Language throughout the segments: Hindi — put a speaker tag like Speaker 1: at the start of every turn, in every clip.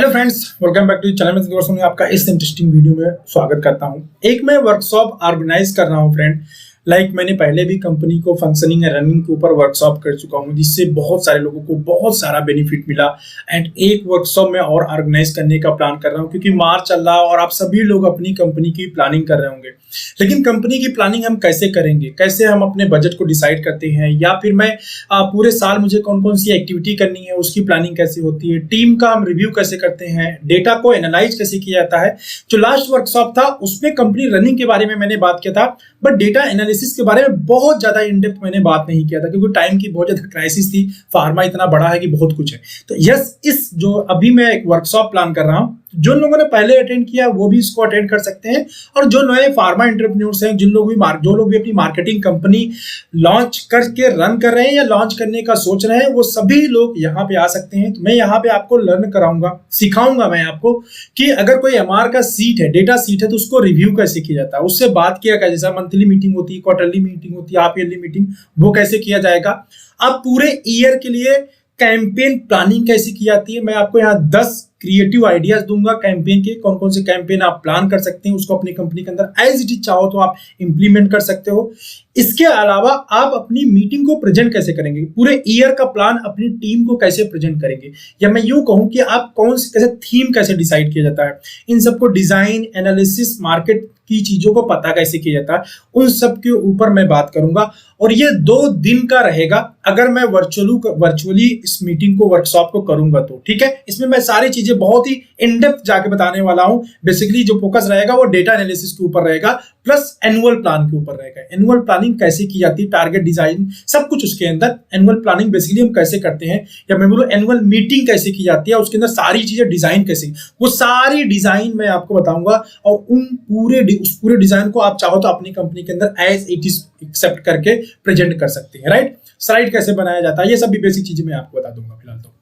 Speaker 1: Hello friends, welcome back to channel में आपका इस इंटरेस्टिंग वीडियो में स्वागत करता हूं। एक मैं वर्कशॉप ऑर्गेनाइज कर रहा हूं फ्रेंड। मैंने पहले भी कंपनी को फंक्शनिंग एंड रनिंग के ऊपर वर्कशॉप कर चुका हूं, जिससे बहुत सारे लोगों को बहुत सारा बेनिफिट मिला। एंड एक वर्कशॉप में और ऑर्गेनाइज करने का प्लान कर रहा हूं, क्योंकि मार्च चल रहा है और आप सभी लोग अपनी कंपनी की प्लानिंग कर रहे होंगे। लेकिन कंपनी की प्लानिंग हम कैसे करेंगे, कैसे हम अपने बजट को डिसाइड करते हैं, या फिर मैं पूरे साल मुझे कौन कौन सी एक्टिविटी करनी है उसकी प्लानिंग कैसे होती है, टीम का हम रिव्यू कैसे करते हैं, डेटा को एनालाइज कैसे किया जाता है। जो लास्ट वर्कशॉप था उसमें कंपनी रनिंग के बारे में मैंने बात किया था, बट डेटा एनालिसिस के बारे में बहुत ज्यादा इन डेप्थ मैंने बात नहीं किया था, क्योंकि टाइम की बहुत ज्यादा क्राइसिस थी। फार्मा इतना बड़ा है कि बहुत कुछ है। तो यस, इस जो अभी मैं एक वर्कशॉप प्लान कर रहा हूं, जो लोगों ने पहले अटेंड किया वो भी इसको अटेंड कर सकते हैं, और जो नए फार्मा एंटरप्रेन्योर्स हैं, जो लोग भी अपनी मार्केटिंग कंपनी लॉन्च करके रन कर रहे हैं या लॉन्च करने का सोच रहे हैं, वो सभी लोग यहाँ पे आ सकते हैं। तो मैं यहाँ पे आपको लर्न कराऊंगा, सिखाऊंगा मैं आपको कि अगर कोई एमआर का सीट है, डेटा सीट है, तो उसको रिव्यू कैसे किया जाता है, उससे बात किया जाए। जैसा मंथली मीटिंग होती है, क्वार्टरली मीटिंग होती है, हाफ ईयरली मीटिंग, वो कैसे किया जाएगा। आप पूरे ईयर के लिए कैंपेन प्लानिंग कैसे की जाती है, मैं आपको यहाँ 10 क्रिएटिव आइडियाज दूंगा कैंपेन के। कौन कौन से कैंपेन आप प्लान कर सकते हैं, उसको अपनी कंपनी के अंदर एज इट इज चाहो तो आप इंप्लीमेंट कर सकते हो। इसके अलावा आप अपनी मीटिंग को प्रेजेंट कैसे करेंगे, पूरे ईयर का प्लान अपनी टीम को कैसे प्रेजेंट करेंगे, या मैं यूं कहूं कि आप कौन से कैसे थीम कैसे डिसाइड किया जाता है, इन सबको डिजाइन एनालिसिस मार्केट की चीजों को पता कैसे किया जाता है, उन सब के ऊपर मैं बात करूंगा। और ये 2 दिन का रहेगा अगर मैं वर्चुअली इस मीटिंग को, वर्कशॉप को करूंगा तो, ठीक है। इसमें मैं सारी चीजें बहुत ही इन डेप्थ जाके बताने वाला हूं। बेसिकली जो फोकस रहेगा वो डेटा एनालिसिस के ऊपर रहेगा, प्लस एनुअल प्लान के ऊपर रहेगा। एनुअल प्लानिंग कैसे की जाती है, टारगेट डिजाइन, सब कुछ उसके अंदर। एनुअल प्लानिंग बेसिकली हम कैसे करते हैं, या मैं बोलूं एनुअल मीटिंग कैसे की जाती है, उसके अंदर सारी चीजें डिजाइन कैसे, वो सारी डिजाइन मैं आपको बताऊंगा। और उस पूरे डिजाइन को आप चाहो तो अपनी कंपनी के अंदर एज इट इज एक्सेप्ट करके प्रेजेंट कर सकते हैं, राइट। स्लाइड कैसे बनाया जाता है, ये सब भी बेसिक चीजें मैं आपको बता दूंगा फिलहाल तो,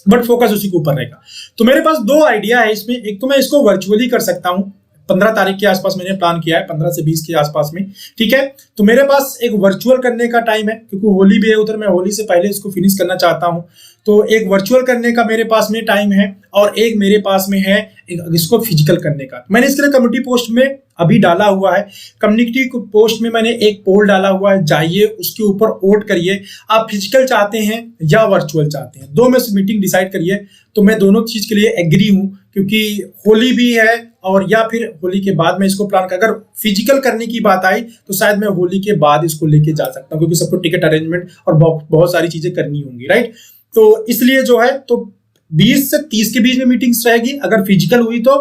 Speaker 1: बट फोकस उसी के ऊपर रहेगा। तो मेरे पास 2 आइडिया है इसमें। एक तो मैं इसको वर्चुअली कर सकता हूं, 15 तारीख के आसपास मैंने प्लान किया है, 15 से 20 के आसपास में, ठीक है। तो मेरे पास एक वर्चुअल करने का टाइम है, क्योंकि होली भी है उधर, मैं होली से पहले इसको फिनिश करना चाहता हूं। तो एक वर्चुअल करने का मेरे पास में टाइम है, और एक मेरे पास में है इसको फिजिकल करने का। मैंने इसके लिए कम्युनिटी पोस्ट में अभी डाला हुआ है। कम्युनिटी पोस्ट में मैंने एक पोल डाला हुआ है, जाइए उसके ऊपर वोट करिए, आप फिजिकल चाहते हैं या वर्चुअल चाहते हैं, 2 में से मीटिंग डिसाइड करिए। तो मैं दोनों चीज के लिए एग्री हूं, क्योंकि होली भी है, और या फिर होली के बाद में इसको प्लान कर, अगर फिजिकल करने की बात आई तो शायद मैं होली के बाद इसको लेके जा सकता हूं, क्योंकि सबको टिकट अरेंजमेंट और बहुत सारी चीजें करनी होंगी, राइट। तो इसलिए जो है, तो 20 से 30 के बीच में मीटिंग्स रहेगी अगर फिजिकल हुई तो,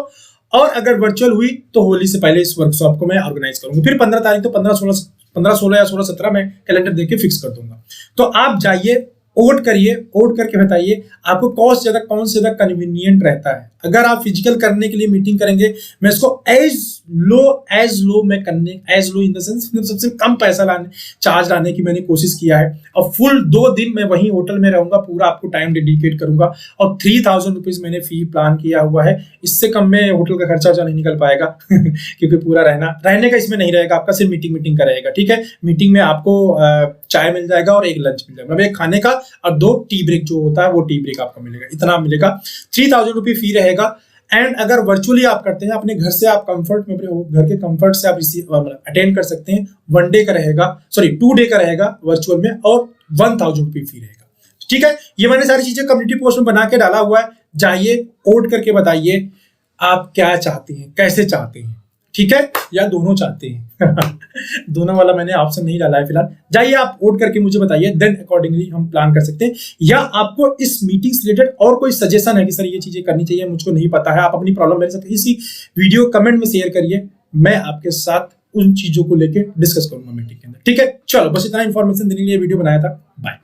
Speaker 1: और अगर वर्चुअल हुई तो होली से पहले इस वर्कशॉप को मैं ऑर्गेनाइज करूंगा। फिर 15 तारीख तो 15, 16 या 16-17 में कैलेंडर देके फिक्स कर दूंगा। तो आप जाइए, वोट करिए, वोट करके बताइए आपको कौन से ज्यादा कन्वीनियंट रहता है। अगर आप फिजिकल करने के लिए मीटिंग करेंगे, मैं इसको एज लो मैं करने, as low in the sense सबसे कम पैसा चार्ज लाने की मैंने कोशिश किया है। और फुल 2 दिन मैं वहीं होटल में रहूंगा, पूरा आपको टाइम डेडिकेट करूंगा, और 3000 रुपीज मैंने फी प्लान किया हुआ है। इससे कम में होटल का खर्चा नहीं निकल पाएगा क्योंकि पूरा रहने का इसमें नहीं रहेगा, आपका सिर्फ मीटिंग का रहेगा, ठीक है। मीटिंग में आपको चाय मिल जाएगा और एक लंच मिल जाएगा, मतलब एक खाने का और 2 टी ब्रेक जो होता है वो टी ब्रेक आपको मिलेगा, इतना मिलेगा। 3000 रुपये फी रहेगा। एंड अगर वर्चुअली आप करते हैं, अपने घर से आप कंफर्ट में, घर के कंफर्ट से आप अटेंड कर सकते हैं। 1 डे का रहेगा, 2 डे का रहेगा वर्चुअल में, और 1000 रुपये फी रहेगा, ठीक है। ये मैंने सारी चीजें कम्युनिटी पोस्ट में बना के डाला हुआ है। जाइए, वोट करके बताइए आप क्या चाहते हैं, कैसे चाहते हैं, ठीक है, या दोनों चाहते हैं दोनों वाला मैंने ऑप्शन नहीं डाला है फिलहाल। जाइए आप वोट करके मुझे बताइए, देन अकॉर्डिंगली हम प्लान कर सकते हैं। या आपको इस मीटिंग से रिलेटेड और कोई सजेशन है कि सर ये चीजें करनी चाहिए, मुझको नहीं पता है, आप अपनी प्रॉब्लम मेरे साथ इसी वीडियो कमेंट में शेयर करिए, मैं आपके साथ उन चीजों को लेकर डिस्कस करूंगा मीटिंग के अंदर, ठीक है। चलो, बस इतना इंफॉर्मेशन देने के लिए वीडियो बनाया था। बाय।